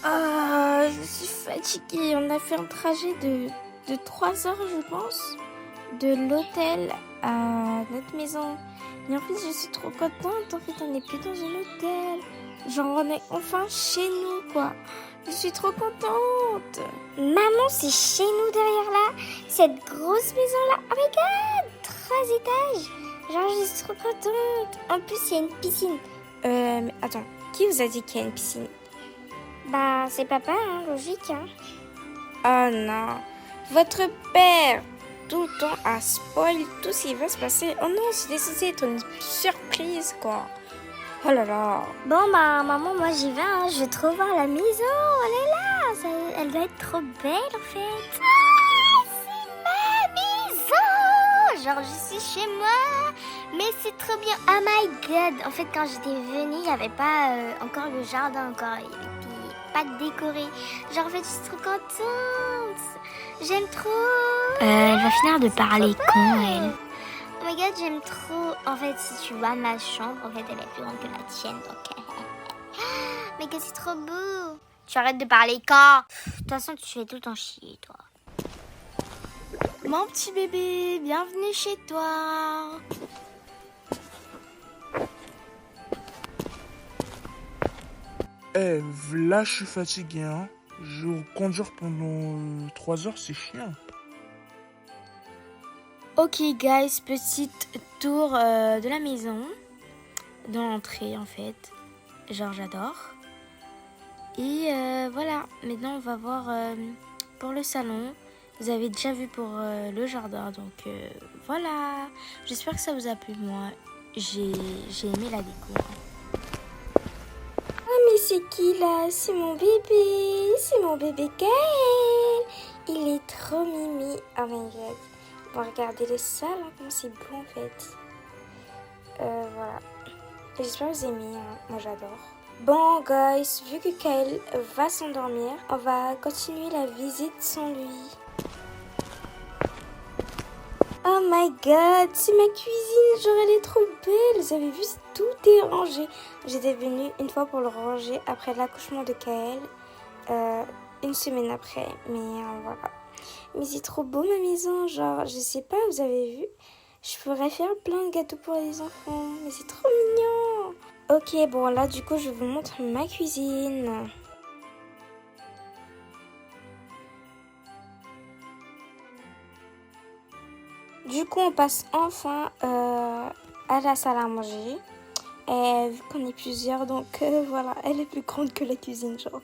Ah, je suis fatiguée. On a fait un trajet de 3 heures, je pense, de l'hôtel à notre maison. Et en fait, je suis trop contente. En fait, on n'est plus dans un hôtel. Genre, on est enfin chez nous, quoi. Je suis trop contente. Maman, c'est chez nous derrière là. Cette grosse maison là. Oh my god, 3 étages. Genre, je suis trop contente. En plus, il y a une piscine. Mais attends, qui vous a dit qu'il y a une piscine? Bah, c'est papa, hein, logique. Hein. Oh non, votre père, tout le temps, a spoil tout ce qui va se passer. Oh non, c'était censé être une surprise, quoi. Oh là là. Bon, bah, maman, moi j'y vais. Hein. Je veux trop voir la maison. Elle est là. Elle doit être trop belle en fait. Ah, c'est ma maison. Genre, je suis chez moi. Mais c'est trop bien. Oh my god. En fait, quand j'étais venue, il n'y avait pas encore le jardin encore. Et puis, pas décoré. Genre, en fait, je suis trop contente. J'aime trop. Elle va finir de parler con, elle. Oh my god, j'aime trop. En fait, si tu vois ma chambre, en fait, elle est plus grande que la tienne, donc. Mais que c'est trop beau. Tu arrêtes de parler quand? De toute façon, tu fais tout le temps chier, toi. Mon petit bébé, bienvenue chez toi. Eh, là, je suis fatigué, hein. Je vais conduire pendant 3 heures, c'est chiant. Ok, guys, petite tour de la maison. Dans l'entrée, en fait. Genre, j'adore. Et voilà, maintenant, on va voir pour le salon. Vous avez déjà vu pour le jardin, donc voilà. J'espère que ça vous a plu, moi. J'ai aimé la déco. Ah, mais c'est qui là? C'est mon bébé. C'est mon bébé Gaël. Il est trop mimi. Oh my god. Bon, regardez le sol, hein, comme c'est beau en fait. Voilà. J'espère que vous aimez, hein. Moi j'adore. Bon, guys, vu que Kael va s'endormir, on va continuer la visite sans lui. Oh my god, c'est ma cuisine, genre elle est trop belle. Vous avez vu, tout est rangé. J'étais venue une fois pour le ranger après l'accouchement de Kael, une semaine après, mais voilà. Mais c'est trop beau ma maison, genre je sais pas, vous avez vu, je pourrais faire plein de gâteaux pour les enfants, mais c'est trop mignon. Ok, bon là du coup je vous montre ma cuisine. Du coup, on passe enfin à la salle à manger. Et vu qu'on est plusieurs, donc voilà, elle est plus grande que la cuisine, genre.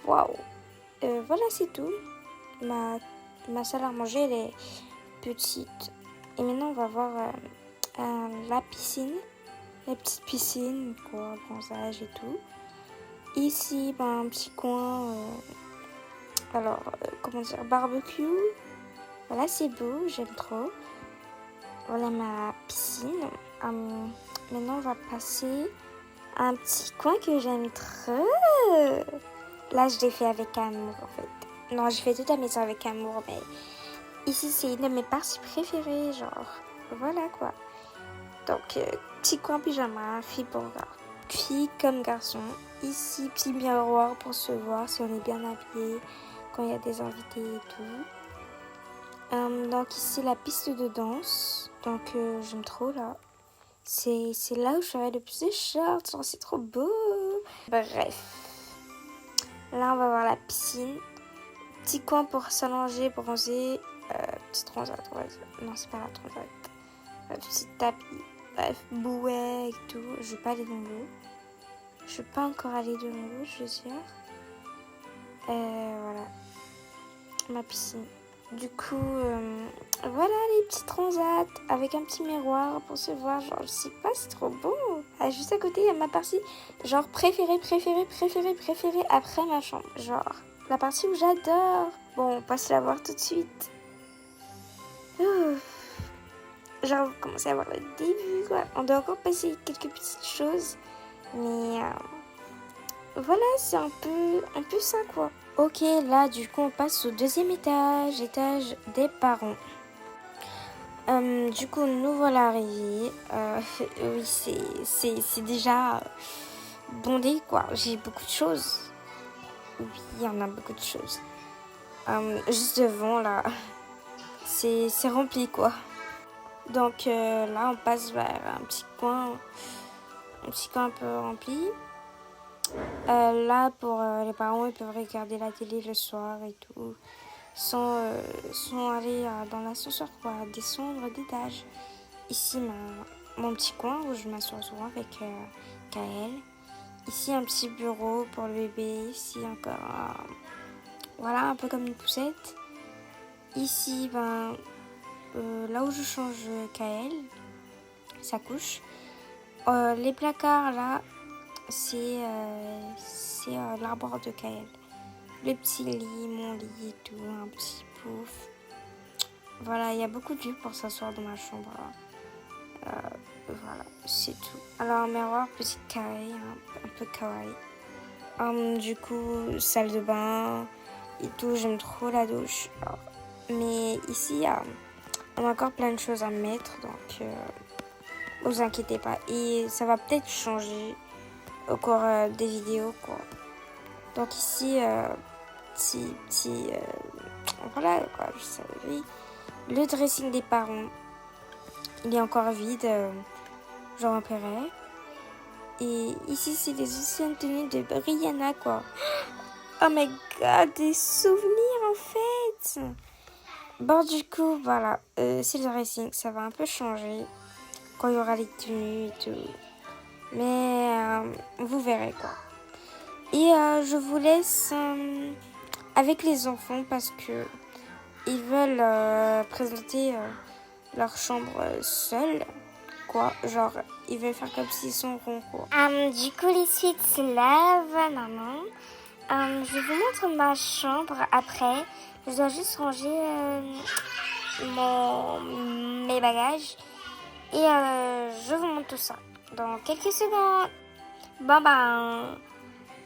Waouh. Voilà, c'est tout. Ma salle à manger, elle est petite. Et maintenant, on va voir la piscine. La petite piscine, quoi, bronzage et tout. Ici, ben, un petit coin, comment dire, barbecue. Voilà, c'est beau, j'aime trop. Voilà ma piscine. Maintenant, on va passer à un petit coin que j'aime trop. Là, je l'ai fait avec amour, en fait. Non, je fais toute la maison avec amour, mais ici, c'est une de mes parties préférées, genre. Voilà, quoi. Donc, petit coin pyjama, fille comme garçon. Ici, petit miroir pour se voir si on est bien habillé, quand il y a des invités et tout. Donc ici la piste de danse, donc j'aime trop là. C'est là où je ferai le plus de shorts, genre c'est trop beau. Bref, là on va voir la piscine, petit coin pour s'allonger, bronzer, petit transat, on va dire. Non c'est pas la transat, petit tapis, bref, bouée et tout. Je vais pas aller dans l'eau, je vais pas encore aller dans l'eau, je veux dire. Voilà, ma piscine. Du coup, voilà les petits transats avec un petit miroir pour se voir. Genre, je sais pas, c'est trop beau. Ah, juste à côté, il y a ma partie, genre, préférée après ma chambre. Genre, la partie où j'adore. Bon, on passe la voir tout de suite. Ouf. Genre, vous commencez à voir le début, quoi. On doit encore passer quelques petites choses. Mais, voilà, c'est un peu ça, quoi. Ok, là, du coup, on passe au deuxième étage des parents. Du coup, nous voilà arrivés. Oui, c'est déjà bondé, quoi. J'ai beaucoup de choses. Oui, il y en a beaucoup de choses. Juste devant, là, c'est rempli, quoi. Donc là, on passe vers un petit coin un peu rempli. Là, pour les parents, ils peuvent regarder la télé le soir et tout, sans aller dans l'ascenseur, quoi, descendre d'étage. Ici, mon petit coin où je m'assois souvent avec Kael. Ici, un petit bureau pour le bébé. Ici, encore, voilà, un peu comme une poussette. Ici, là où je change Kael, sa couche. Les placards, là, c'est l'arbre de Kael. Le petit lit, mon lit et tout, un petit pouf. Voilà, il y a beaucoup de lieux pour s'asseoir dans ma chambre. Voilà, c'est tout. Alors, un miroir, petit carré, un peu kawaii. Du coup, salle de bain et tout, j'aime trop la douche. Alors, mais ici, on a encore plein de choses à mettre, donc vous inquiétez pas. Et ça va peut-être changer au cours des vidéos, quoi. Donc ici, voilà, quoi, je savais. Le dressing des parents, il est encore vide, j'en repérais. Et ici, c'est les anciennes tenues de Rihanna, quoi. Oh my god, des souvenirs, en fait. Bon, du coup, voilà, c'est le dressing, ça va un peu changer quand il y aura les tenues et tout. Mais vous verrez, quoi. Et je vous laisse avec les enfants parce que ils veulent présenter leur chambre seuls, quoi. Genre, ils veulent faire comme s'ils sont ronds, quoi. Du coup, les suites se lèvent, maman. Je vous montre ma chambre après. Je dois juste ranger mes bagages. Et je vous montre tout ça dans quelques secondes. Bon,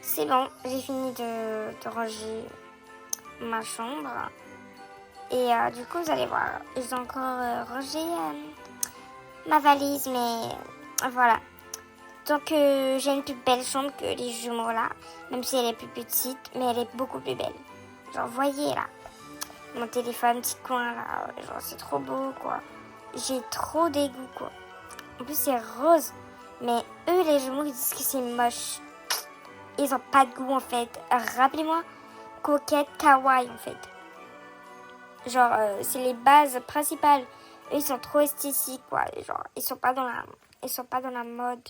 c'est bon. J'ai fini de ranger ma chambre. Et du coup, vous allez voir. Je dois encore ranger ma valise. Mais voilà. Donc, j'ai une plus belle chambre que les jumeaux là. Même si elle est plus petite. Mais elle est beaucoup plus belle. Genre, voyez là. Mon téléphone, petit coin là. Genre, c'est trop beau, quoi. J'ai trop dégoût, quoi. En plus, c'est rose. Mais eux, les jumeaux, ils disent que c'est moche. Ils ont pas de goût, en fait. Rappelez-moi, coquette, kawaii, en fait. Genre, c'est les bases principales. Eux, ils sont trop esthétiques, quoi. Genre, ils sont pas dans la mode.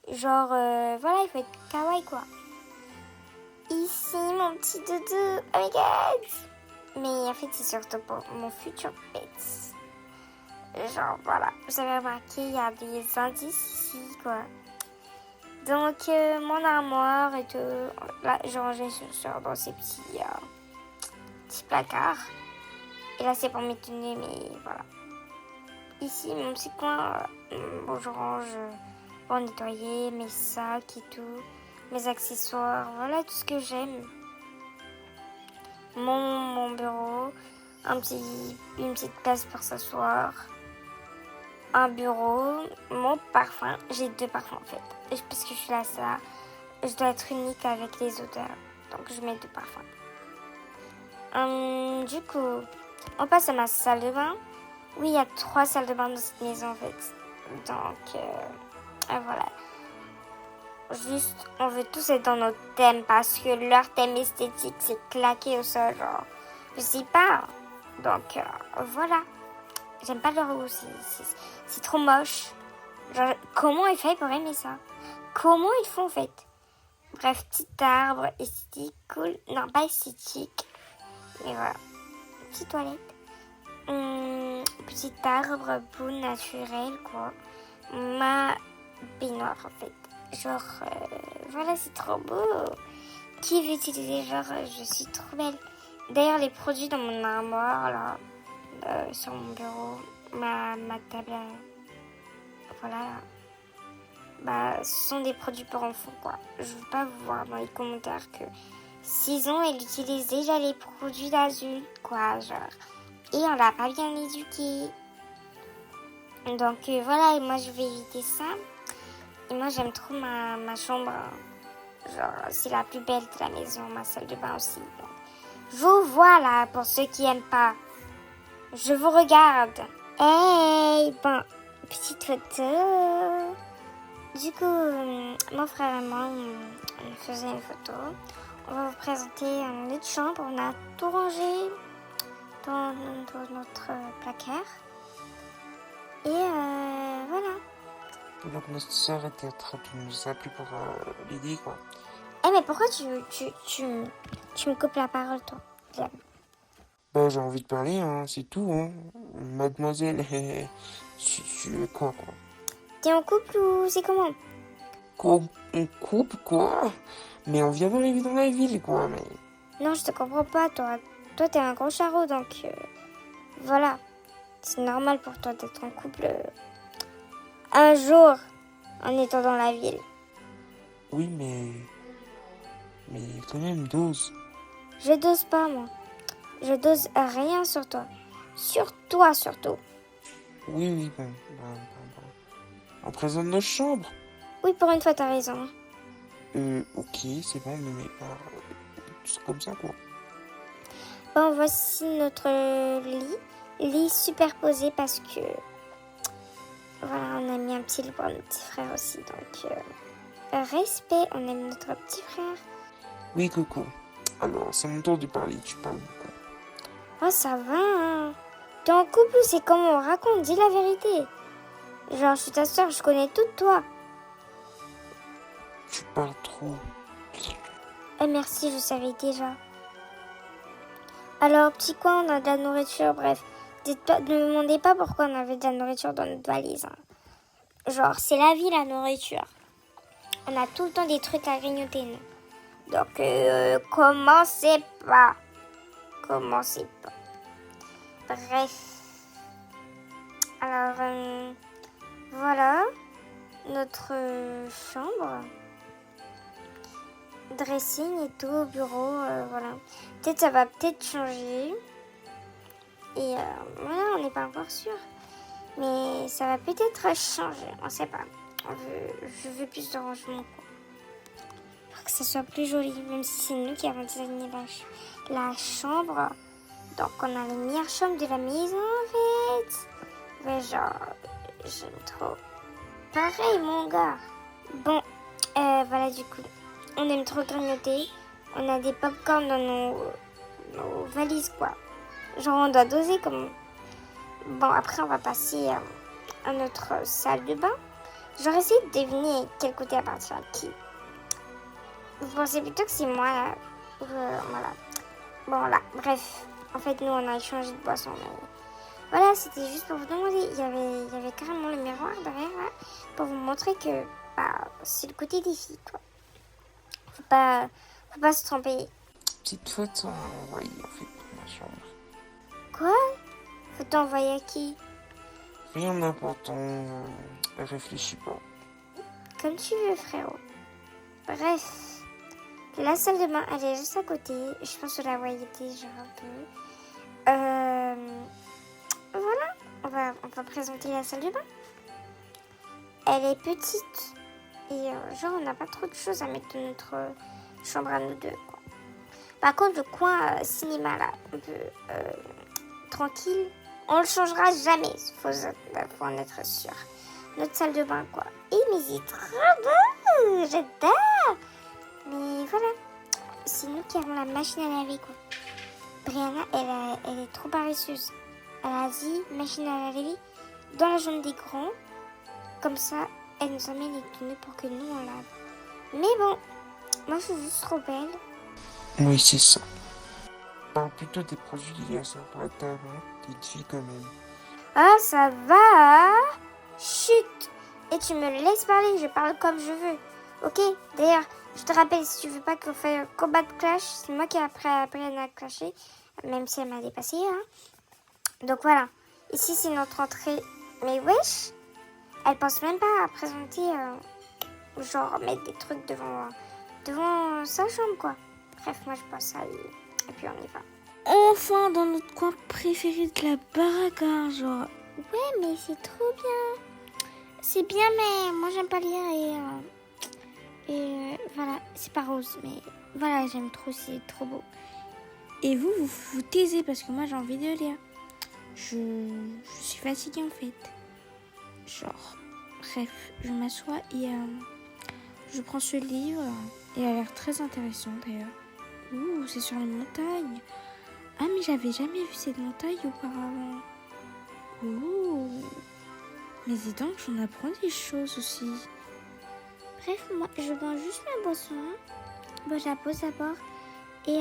Genre, voilà, il faut être kawaii, quoi. Ici, mon petit doudou. Oh my god. Mais en fait, c'est surtout pour mon futur pet. Genre, voilà. Vous avez remarqué, il y a des indices ici, quoi. Donc, mon armoire et tout. Là, j'ai rangé dans ces petits placards. Et là, c'est pour mes tenues, mais voilà. Ici, mon petit coin, où je range pour nettoyer mes sacs et tout. Mes accessoires, voilà tout ce que j'aime. Mon bureau, une petite place pour s'asseoir. Un bureau, mon parfum. J'ai 2 parfums en fait. Parce que je suis là, ça. Je dois être unique avec les odeurs. Donc je mets 2 parfums. Du coup, on passe à ma salle de bain. Oui, il y a 3 salles de bain dans cette maison en fait. Donc, voilà. Juste, on veut tous être dans notre thème parce que leur thème esthétique, c'est claqué au sol. Genre, je sais pas. Donc, voilà. J'aime pas leur goût, c'est trop moche. Genre, comment ils font pour aimer ça? Comment ils font en fait? Bref, petit arbre esthétique, cool. Non, pas esthétique. Mais voilà. Petite toilette. Petit arbre beau, naturel, quoi. Ma baignoire en fait. Genre, voilà, c'est trop beau. Qui veut utiliser? Genre, je suis trop belle. D'ailleurs, les produits dans mon armoire, là, sur mon bureau, ma table, voilà, ce sont des produits pour enfants, quoi. Je veux pas vous voir dans les commentaires que 6 ans, elle utilise déjà les produits d'adultes, quoi, genre. Et on l'a pas bien éduqué. Donc voilà, et moi je vais éviter ça. Et moi j'aime trop ma chambre. Genre, c'est la plus belle de la maison, ma salle de bain aussi. Donc, je vous vois là, pour ceux qui aiment pas. Je vous regarde. Hey, bon, petite photo. Du coup, mon frère et moi, on faisait une photo. On va vous présenter notre chambre. On a tout rangé dans notre placard. Et voilà. Donc notre sœur était en train de nous appeler pour l'aider, quoi. Eh mais pourquoi tu me coupes la parole, toi? Liam? Bah, j'ai envie de parler, hein, c'est tout, hein. Mademoiselle, tu veux quoi? T'es en couple ou c'est comment? On coupe, quoi? Mais on vient d'arriver dans la ville, quoi, mais... Non, je te comprends pas, toi. Toi, t'es un gros charreau, donc voilà. C'est normal pour toi d'être en couple un jour en étant dans la ville. Oui, mais quand même, dose. Je dose pas, moi. Je dose rien sur toi. Sur toi, surtout. Oui, bon. On présente nos chambres. Oui, pour une fois, t'as raison. Ok, c'est bon, mais pas... c'est comme ça, quoi. Bon, voici notre lit. Lit superposé parce que... Voilà, on a mis un petit lit pour notre petit frère aussi. Donc, respect, on aime notre petit frère. Oui, Coco. Alors, c'est mon tour de parler, tu parles beaucoup. Oh, ça va, hein. T'es en couple, c'est comme on raconte, dis la vérité. Genre, je suis ta soeur, je connais tout de toi. Tu parles trop. Merci, je savais déjà. Alors, petit coin, on a de la nourriture, bref. Ne me demandez pas pourquoi on avait de la nourriture dans notre valise. Hein. Genre, c'est la vie, la nourriture. On a tout le temps des trucs à grignoter, nous. Donc, commencez pas. Commencez pas. Bref. Alors, voilà. Notre chambre. Dressing et tout au bureau, voilà. Peut-être ça va peut-être changer. Et voilà, on n'est pas encore sûr. Mais ça va peut-être changer, on sait pas. Je veux plus de rangement, quoi. Pour que ça soit plus joli, même si c'est nous qui avons designé la chambre. Donc on a les meilleures chambres de la maison, en fait. Ouais, genre, j'aime trop. Pareil, mon gars. Bon, voilà, du coup. On aime trop grignoter. On a des pop-corn dans nos valises, quoi. Genre, on doit doser comme... Bon, après, on va passer à notre salle de bain. J'aurais essayé de deviner quel côté appartient à qui. Vous pensez plutôt que c'est moi, là. Voilà. Bon, là, bref. En fait, nous, on a échangé de boisson. Mais... Voilà, c'était juste pour vous demander. Il y avait carrément le miroir derrière, là. Pour vous montrer que c'est le côté des filles, quoi. Faut pas se tromper. Petite photo à envoyer, en fait, pour ma chambre. Quoi? Faut t'envoyer à qui? Rien d'important, réfléchis pas. Comme tu veux, frérot. Bref. La salle de bain, elle est juste à côté. Je pense que vous la voyez déjà un peu. Voilà. On va présenter la salle de bain. Elle est petite. Et genre, on n'a pas trop de choses à mettre dans notre chambre à nous deux, quoi. Par contre, le coin cinéma, là, un peu tranquille, on le changera jamais. Faut en être sûr. Notre salle de bain, quoi. Et mais c'est trop beau. J'adore. Mais voilà. C'est nous qui avons la machine à laver, quoi. Brianna, elle est trop paresseuse. Elle a dit, machine à laver dans la jambe des grands. Comme ça, elle nous amène les tenues pour que nous, on lave. Mais bon, moi, je suis juste trop belle. Oui, c'est ça. Parle plutôt des produits qu'il y a sur la table, hein. T'es fille quand même. Ah, ça va. Chut. Et tu me laisses parler, je parle comme je veux. Ok? D'ailleurs, je te rappelle, si tu veux pas qu'on fasse un combat de clash, c'est moi qui ai appris à Brianna à clasher, même si elle m'a dépassé, hein. Donc voilà. Ici, c'est notre entrée. Mais wesh, elle pense même pas à présenter, genre mettre des trucs devant sa chambre, quoi. Bref, moi je passe ça et puis on y va. Enfin, dans notre coin préféré de la baraque, hein, genre Ouais, mais c'est trop bien. C'est bien, mais moi j'aime pas lire et voilà, c'est pas rose, mais voilà, j'aime trop, c'est trop beau. Et vous vous taisez parce que moi j'ai envie de lire. Je suis fatiguée en fait. Genre, bref, je m'assois et je prends ce livre et il a l'air très intéressant d'ailleurs. Ouh, c'est sur les montagnes. Ah, mais j'avais jamais vu cette montagne auparavant. Ouh. Mais dis donc, j'en apprends des choses aussi. Bref, moi je bois juste ma boisson. Bon, je la pose d'abord et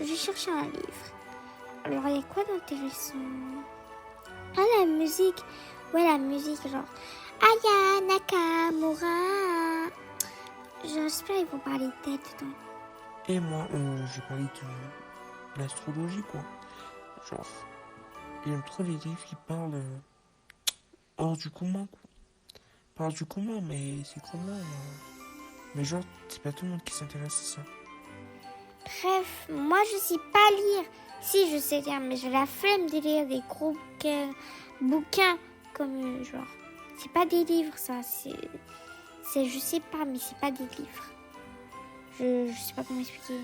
je cherche un livre. Alors, il y a quoi d'intéressant? Ah, la musique. Ouais, la musique, genre Aya Nakamura. J'espère qu'ils vont parler de tête dedans. Et moi, j'ai parlé de l'astrologie, quoi. Genre, j'aime trop les livres qui parlent hors du commun, quoi. Parlent du commun, mais c'est comment mais genre, c'est pas tout le monde qui s'intéresse à ça. Bref, moi je sais pas lire. Si, je sais lire, mais j'ai la flemme de lire des gros bouquins comme genre. C'est pas des livres, ça. C'est je sais pas, mais c'est pas des livres. Je sais pas comment expliquer.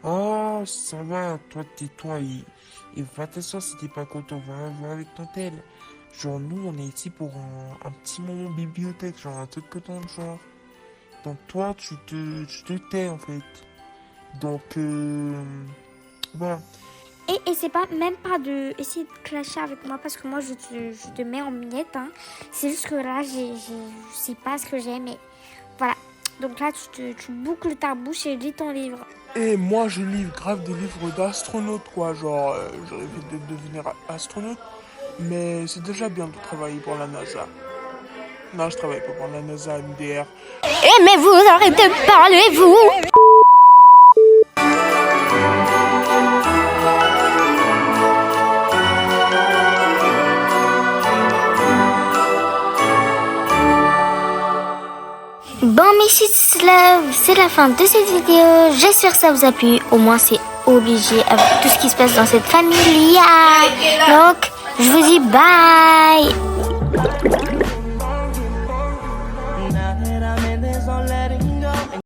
Oh, ça va, toi, tais-toi et va t'asseoir si t'es pas content, va voir avec ton tel. Genre, nous, on est ici pour un petit moment bibliothèque, genre un truc que dans le genre. Donc, toi, tu te tais, en fait. Donc, voilà. Et c'est pas même pas de essayer de clasher avec moi parce que moi je te mets en miettes. Hein. C'est juste que là, je sais pas ce que j'ai, mais voilà. Donc là, tu boucles ta bouche et lis ton livre. Et moi, je lis grave des livres d'astronautes, quoi. Genre, je rêve de devenir astronaute. Mais c'est déjà bien de travailler pour la NASA. Non, je travaille pas pour la NASA, MDR. Mais vous arrêtez de parler, vous! Bon, mes chits-love, c'est la fin de cette vidéo. J'espère que ça vous a plu. Au moins, c'est obligé avec tout ce qui se passe dans cette famille. Donc, je vous dis bye.